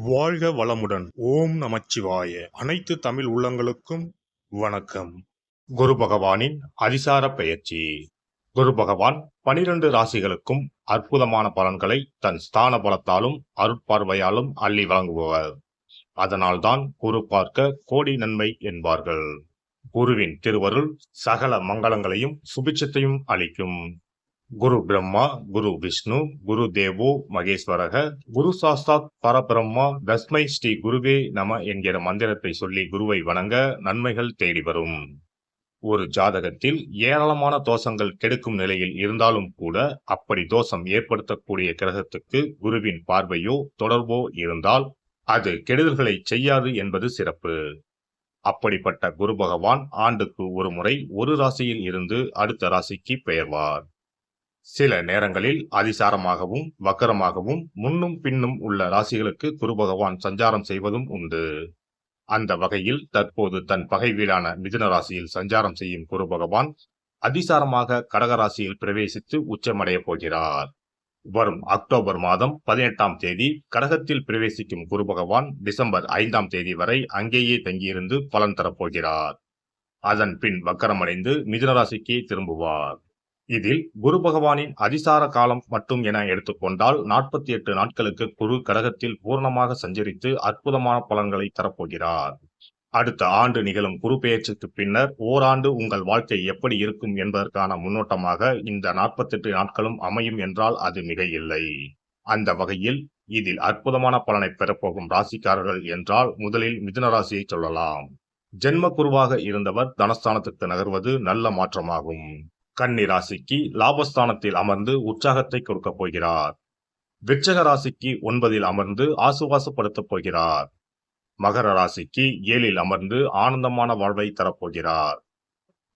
வாழ்க வளமுடன். ஓம் நமச்சிவாய. அனைத்து தமிழ் உள்ளங்களுக்கும் வணக்கம். குரு பகவானின் அதிசார பெயர்ச்சி. குரு பகவான் 12 ராசிகளுக்கும் அற்புதமான பலன்களை தன் ஸ்தான பலத்தாலும் அருட்பார்வையாலும் அள்ளி வழங்குபவர். அதனால்தான் குரு பார்க்க கோடி நன்மை என்பார்கள். குருவின் திருவருள் சகல மங்களங்களையும் சுபிட்சத்தையும் அளிக்கும். குரு பிரம்மா, குரு விஷ்ணு, குரு தேவோ மகேஸ்வரக, குரு சாஸ்தாத் பரபிரம்மா, தஸ்மை ஸ்ரீ குருவே நம என்கிற மந்திரத்தை சொல்லி குருவை வணங்க நன்மைகள் தேடி வரும். ஒரு ஜாதகத்தில் ஏராளமான தோஷங்கள் கெடுக்கும் நிலையில் இருந்தாலும் கூட அப்படி தோஷம் ஏற்படுத்தக்கூடிய கிரகத்துக்கு குருவின் பார்வையோ தொடர்போ இருந்தால் அது கெடுதல்களை செய்யாது என்பது சிறப்பு. அப்படிப்பட்ட குரு பகவான் ஆண்டுக்கு ஒரு முறை ஒரு ராசியில் இருந்து அடுத்த ராசிக்கு பெயர்வார். சில நேரங்களில் அதிசாரமாகவும் வக்கரமாகவும் முன்னும் பின்னும் உள்ள ராசிகளுக்கு குரு பகவான் சஞ்சாரம் செய்வதும் உண்டு. அந்த வகையில் தற்போது தன் பகை வீடான மிதுன ராசியில் சஞ்சாரம் செய்யும் குரு பகவான் அதிசாரமாக கடக ராசியில் பிரவேசித்து உச்சமடைய போகிறார். வரும் அக்டோபர் மாதம் 18ஆம் தேதி கடகத்தில் பிரவேசிக்கும் குரு பகவான் டிசம்பர் 5ஆம் தேதி வரை அங்கேயே தங்கியிருந்து பலன் தரப்போகிறார். அதன் பின் வக்கரமடைந்து மிதுன ராசிக்கு திரும்புவார். இதில் குரு பகவானின் அதிசார காலம் மட்டும் என எடுத்துக்கொண்டால் 48 நாட்களுக்கு குரு கடகத்தில் பூர்ணமாக சஞ்சரித்து அற்புதமான பலன்களை தரப்போகிறார். அடுத்த ஆண்டு நிகழும் குரு பெயர்ச்சிக்கு பின்னர் ஓராண்டு உங்கள் வாழ்க்கை எப்படி இருக்கும் என்பதற்கான முன்னோட்டமாக இந்த 48 நாட்களும் அமையும் என்றால் அது மிக இல்லை. அந்த வகையில் இதில் அற்புதமான பலனை பெறப்போகும் ராசிக்காரர்கள் என்றால் முதலில் மிதுன ராசியை சொல்லலாம். ஜென்ம குருவாக இருந்தவர் தனஸ்தானத்துக்கு நகர்வது நல்ல மாற்றமாகும். கன்னி ராசிக்கு லாபஸ்தானத்தில் அமர்ந்து உற்சாகத்தை கொடுக்க போகிறார். விருச்சிக ராசிக்கு 9இல் அமர்ந்து ஆசுவாசப்படுத்தப் போகிறார். மகர ராசிக்கு 7இல் அமர்ந்து ஆனந்தமான வாழ்வை தரப்போகிறார்.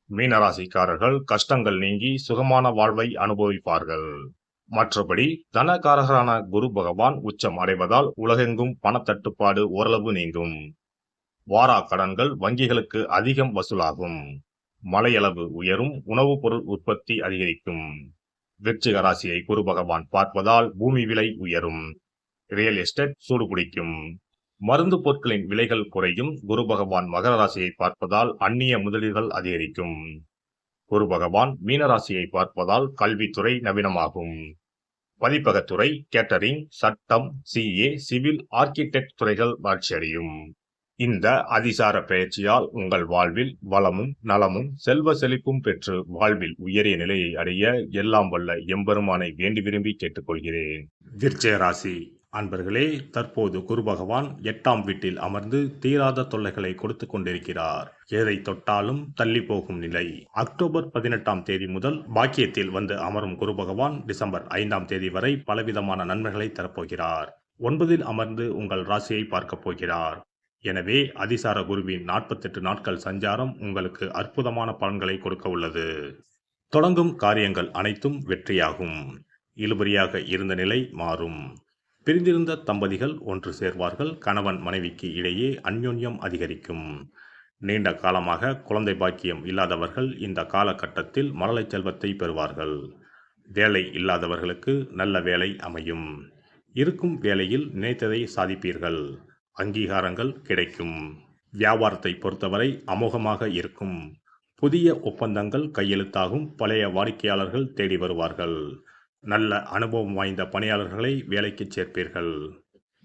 மீன ராசிக்காரர்கள் கஷ்டங்கள் நீங்கி சுகமான வாழ்வை அனுபவிப்பார்கள். மற்றபடி தனகாரகரான குரு பகவான் உச்சம் அடைவதால் உலகெங்கும் பணத்தட்டுப்பாடு ஓரளவு நீங்கும். வாரா கடன்கள் வங்கிகளுக்கு அதிகம் வசூலாகும். மழையளவு உயரும். உணவுப் பொருள் உற்பத்தி அதிகரிக்கும். விருச்சிக ராசியை குரு பகவான் பார்ப்பதால் பூமி விலை உயரும். ரியல் எஸ்டேட் சூடுபிடிக்கும். மருந்து பொருட்களின் விலைகள் குறையும். குரு பகவான் மகர ராசியை பார்ப்பதால் அந்நிய முதலீடுகள் அதிகரிக்கும். குரு பகவான் மீனராசியை பார்ப்பதால் கல்வித்துறை நவீனமாகும். பதிப்பகத்துறை, கேட்டரிங், சட்டம், சிஏ, சிவில், ஆர்கிடெக்ட் துறைகள் வளர்ச்சியடையும். இந்த அதிசார பெயர்ச்சியால் உங்கள் வாழ்வில் வளமும் நலமும் செல்வ செழிப்பும் பெற்று வாழ்வில் உயரிய நிலையை அடைய எல்லாம் வல்ல எம்பெருமானை வேண்டி விரும்பி கேட்டுக்கொள்கிறேன். விருச்சிக ராசி அன்பர்களே, தற்போது குரு பகவான் 8ஆம் வீட்டில் அமர்ந்து தீராத தொல்லைகளை கொடுத்து கொண்டிருக்கிறார். எதை தொட்டாலும் தள்ளி போகும் நிலை. அக்டோபர் 18ஆம் தேதி முதல் பாக்கியத்தில் வந்து அமரும் குரு பகவான் டிசம்பர் 5ஆம் தேதி வரை பலவிதமான நன்மைகளை தரப்போகிறார். 9இல் அமர்ந்து உங்கள் ராசியை பார்க்க போகிறார். எனவே அதிசார குருவின் 48 நாட்கள் சஞ்சாரம் உங்களுக்கு அற்புதமான பலன்களை கொடுக்க உள்ளது. தொடங்கும் காரியங்கள் அனைத்தும் வெற்றியாகும். இழுபறியாக இருந்த நிலை மாறும். பிரிந்திருந்த தம்பதிகள் ஒன்று சேர்வார்கள். கணவன் மனைவிக்கு இடையே அந்யோன்யம் அதிகரிக்கும். நீண்ட காலமாக குழந்தை பாக்கியம் இல்லாதவர்கள் இந்த காலகட்டத்தில் மழலை செல்வத்தை பெறுவார்கள். வேலை இல்லாதவர்களுக்கு நல்ல வேலை அமையும். இருக்கும் வேலையில் நினைத்ததை சாதிப்பீர்கள். அங்கீகாரங்கள் கிடைக்கும். வியாபாரத்தை பொறுத்தவரை அமோகமாக இருக்கும். புதிய ஒப்பந்தங்கள் கையெழுத்தாகும். பழைய வாடிக்கையாளர்கள் தேடி வருவார்கள். நல்ல அனுபவம் வாய்ந்த பணியாளர்களை வேலைக்கு சேர்ப்பீர்கள்.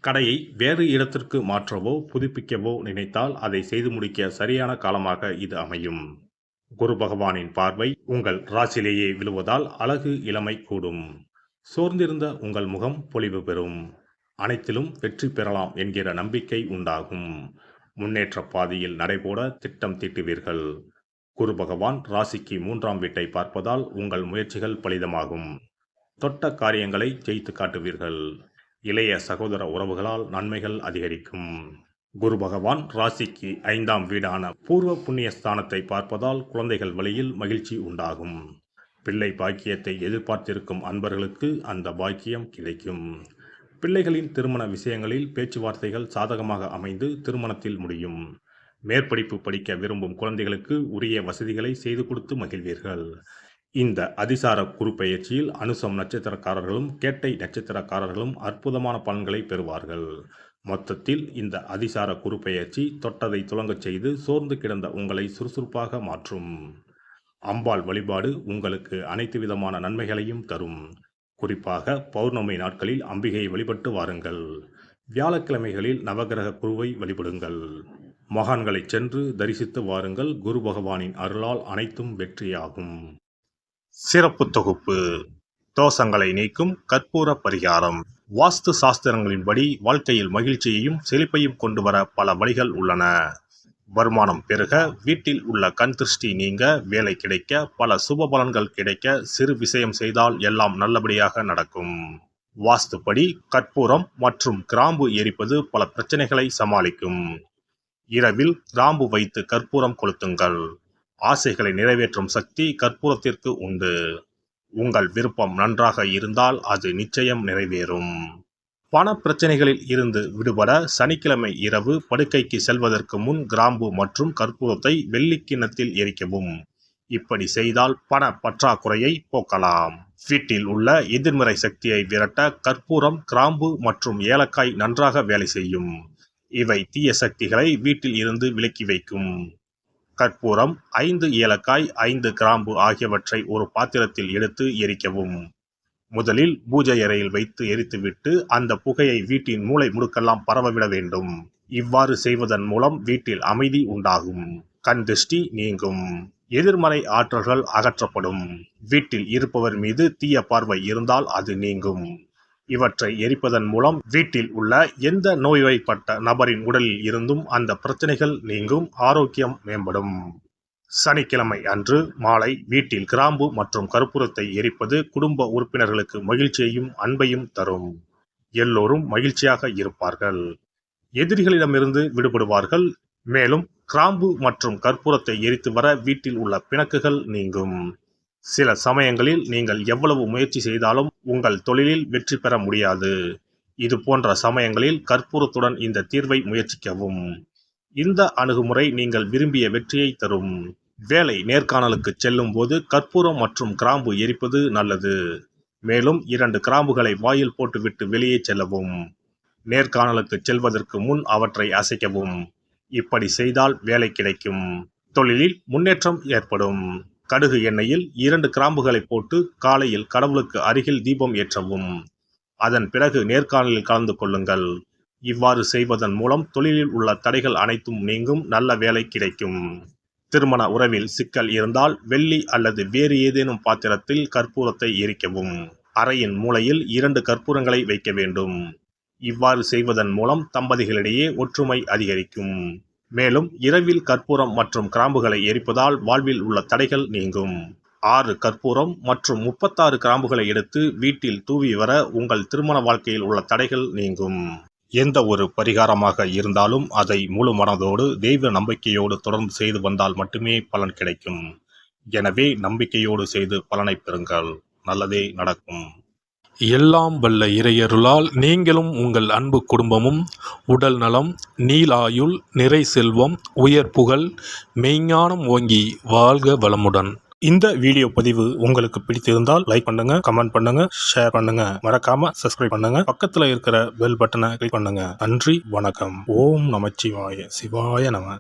கடையை வேறு இடத்திற்கு மாற்றவோ புதுப்பிக்கவோ நினைத்தால் அதை செய்து முடிக்க சரியான காலமாக இது அமையும். குரு பகவானின் பார்வை உங்கள் ராசியிலேயே விழுவதால் அழகு இளமை கூடும். சோர்ந்திருந்த உங்கள் முகம் பொலிவு பெறும். அனைத்திலும் வெற்றி பெறலாம் என்கிற நம்பிக்கை உண்டாகும். முன்னேற்ற பாதையில் நடைபோட திட்டம் தீட்டுவீர்கள். குரு பகவான் ராசிக்கு 3ஆம் வீட்டை பார்ப்பதால் உங்கள் முயற்சிகள் பலிதமாகும். தொட்ட காரியங்களை ஜெயித்து காட்டுவீர்கள். இளைய சகோதர உறவுகளால் நன்மைகள் அதிகரிக்கும். குரு பகவான் ராசிக்கு 5ஆம் வீடான பூர்வ புண்ணிய ஸ்தானத்தை பார்ப்பதால் குழந்தைகள் வழியில் மகிழ்ச்சி உண்டாகும். பிள்ளை பாக்கியத்தை எதிர்பார்த்திருக்கும் அன்பர்களுக்கு அந்த பாக்கியம் கிடைக்கும். பிள்ளைகளின் திருமண விஷயங்களில் பேச்சுவார்த்தைகள் சாதகமாக அமைந்து திருமணத்தில் முடியும். மேற்படிப்பு படிக்க விரும்பும் குழந்தைகளுக்கு உரிய வசதிகளை செய்து கொடுத்து மகிழ்வீர்கள். இந்த அதிசார குரு பெயர்ச்சியில் அனுசம் நட்சத்திரக்காரர்களும் கேட்டை நட்சத்திரக்காரர்களும் அற்புதமான பலன்களை பெறுவார்கள். மொத்தத்தில் இந்த அதிசார குரு பெயர்ச்சி தொட்டதை துலங்கச் செய்து சோர்ந்து கிடந்த உங்களை சுறுசுறுப்பாக மாற்றும். அம்பாள் வழிபாடு உங்களுக்கு அனைத்து விதமான நன்மைகளையும் தரும். குறிப்பாக பௌர்ணமி நாட்களில் அம்பிகையை வழிபட்டு வாருங்கள். வியாழக்கிழமைகளில் நவகிரக குருவை வழிபடுங்கள். மகான்களை சென்று தரிசித்து வாருங்கள். குரு பகவானின் அருளால் அனைத்தும் வெற்றியாகும். சிறப்பு தொகுப்பு: தோஷங்களை நீக்கும் கற்பூர பரிகாரம். வாஸ்து சாஸ்திரங்களின்படி வாழ்க்கையில் மகிழ்ச்சியையும் செழிப்பையும் கொண்டு வர பல வழிகள் உள்ளன. வருமானம் பெருக, வீட்டில் உள்ள கண் திருஷ்டி நீங்க, வேலை கிடைக்க, பல சுப பலன்கள் கிடைக்க, சிறு விஷயம் செய்தால் எல்லாம் நல்லபடியாக நடக்கும். வாஸ்துப்படி கற்பூரம் மற்றும் கிராம்பு எரிப்பது பல பிரச்சனைகளை சமாளிக்கும். இரவில் கிராம்பு வைத்து கற்பூரம் கொளுத்துங்கள். ஆசைகளை நிறைவேற்றும் சக்தி கற்பூரத்திற்கு உண்டு. உங்கள் விருப்பம் நன்றாக இருந்தால் அது நிச்சயம் நிறைவேறும். பண பிரச்சனைகளில் இருந்து விடுபட சனிக்கிழமை இரவு படுக்கைக்கு செல்வதற்கு முன் கிராம்பு மற்றும் கற்பூரத்தை வெள்ளிக் கிண்ணத்தில் எரிக்கவும். இப்படி செய்தால் பண பற்றாக்குறையை போக்கலாம். வீட்டில் உள்ள எதிர்மறை சக்தியை விரட்ட கற்பூரம், கிராம்பு மற்றும் ஏலக்காய் நன்றாக வேலை செய்யும். இவை தீய சக்திகளை வீட்டில் இருந்து விலக்கி வைக்கும். கற்பூரம், 5 ஏலக்காய், 5 கிராம்பு ஆகியவற்றை ஒரு பாத்திரத்தில் எடுத்து எரிக்கவும். முதலில் பூஜை அறையில் வைத்து எரித்துவிட்டு அந்த புகையை வீட்டின் மூலை முடுக்கெல்லாம் பரவவிட வேண்டும். இவ்வாறு செய்வதன் மூலம் வீட்டில் அமைதி உண்டாகும். கண் திருஷ்டி நீங்கும். எதிர்மறை ஆற்றல்கள் அகற்றப்படும். வீட்டில் இருப்பவர் மீது தீய பார்வை இருந்தால் அது நீங்கும். இவற்றை எரிப்பதன் மூலம் வீட்டில் உள்ள எந்த நோய்வாய்ப்பட்ட நபரின் உடலில் இருந்தும் அந்த பிரச்சனைகள் நீங்கும். ஆரோக்கியம் மேம்படும். சனிக்கிழமை அன்று மாலை வீட்டில் கிராம்பு மற்றும் கற்பூரத்தை எரிப்பது குடும்ப உறுப்பினர்களுக்கு மகிழ்ச்சியையும் அன்பையும் தரும். எல்லோரும் மகிழ்ச்சியாக இருப்பார்கள். எதிரிகளிடமிருந்து விடுபடுவார்கள். மேலும் கிராம்பு மற்றும் கற்பூரத்தை எரித்து வர வீட்டில் உள்ள பிணக்குகள் நீங்கும். சில சமயங்களில் நீங்கள் எவ்வளவு முயற்சி செய்தாலும் உங்கள் தொழிலில் வெற்றி பெற முடியாது. இது போன்ற சமயங்களில் கற்பூரத்துடன் இந்த தீர்வை முயற்சிக்கவும். இந்த அணுகுமுறை நீங்கள் விரும்பிய வெற்றியை தரும். வேலை நேர்காணலுக்கு செல்லும் போது கற்பூரம் மற்றும் கிராம்பு எரிப்பது நல்லது. மேலும் 2 கிராம்புகளை வாயில் போட்டுவிட்டு வெளியே செல்லவும். நேர்காணலுக்கு செல்வதற்கு முன் அவற்றை அசைக்கவும். இப்படி செய்தால் வேலை கிடைக்கும். தொழிலில் முன்னேற்றம் ஏற்படும். கடுகு எண்ணெயில் 2 கிராம்புகளை போட்டு காலையில் கடவுளுக்கு அருகில் தீபம் ஏற்றவும். அதன் பிறகு நேர்காணலில் கலந்து கொள்ளுங்கள். இவ்வாறு செய்வதன் மூலம் தொழிலில் உள்ள தடைகள் அனைத்தும் நீங்கும். நல்ல வேலை கிடைக்கும். திருமண உறவில் சிக்கல் இருந்தால் வெள்ளி அல்லது வேறு ஏதேனும் பாத்திரத்தில் கற்பூரத்தை எரிக்கவும். அறையின் மூலையில் 2 கற்பூரங்களை வைக்க வேண்டும். இவ்வாறு செய்வதன் மூலம் தம்பதிகளிடையே ஒற்றுமை அதிகரிக்கும். மேலும் இரவில் கற்பூரம் மற்றும் கிராம்புகளை எரிப்பதால் வாழ்வில் உள்ள தடைகள் நீங்கும். 6 கற்பூரம் மற்றும் 36 கிராம்புகளை எடுத்து வீட்டில் தூவி வர உங்கள் திருமண வாழ்க்கையில் உள்ள தடைகள் நீங்கும். எந்த ஒரு பரிகாரமாக இருந்தாலும் அதை முழு மனதோடு தெய்வ நம்பிக்கையோடு தொடர்ந்து செய்து வந்தால் மட்டுமே பலன் கிடைக்கும். எனவே நம்பிக்கையோடு செய்து பலனை பெறுங்கள். நல்லதே நடக்கும். எல்லாம் வல்ல இறையருளால் நீங்களும் உங்கள் அன்பு குடும்பமும் உடல் நலம், நீலாயுள், நிறை செல்வம், உயர் புகழ், மெய்ஞானம் ஓங்கி வாழ்க வளமுடன். இந்த வீடியோ பதிவு உங்களுக்கு பிடித்திருந்தால் லைக் பண்ணுங்க, கமெண்ட் பண்ணுங்க, ஷேர் பண்ணுங்க. மறக்காம சப்ஸ்கிரைப் பண்ணுங்க. பக்கத்துல இருக்கிற பெல் பட்டனை கிளிக் பண்ணுங்க. நன்றி, வணக்கம். ஓம் நமச்சிவாய. சிவாய நம.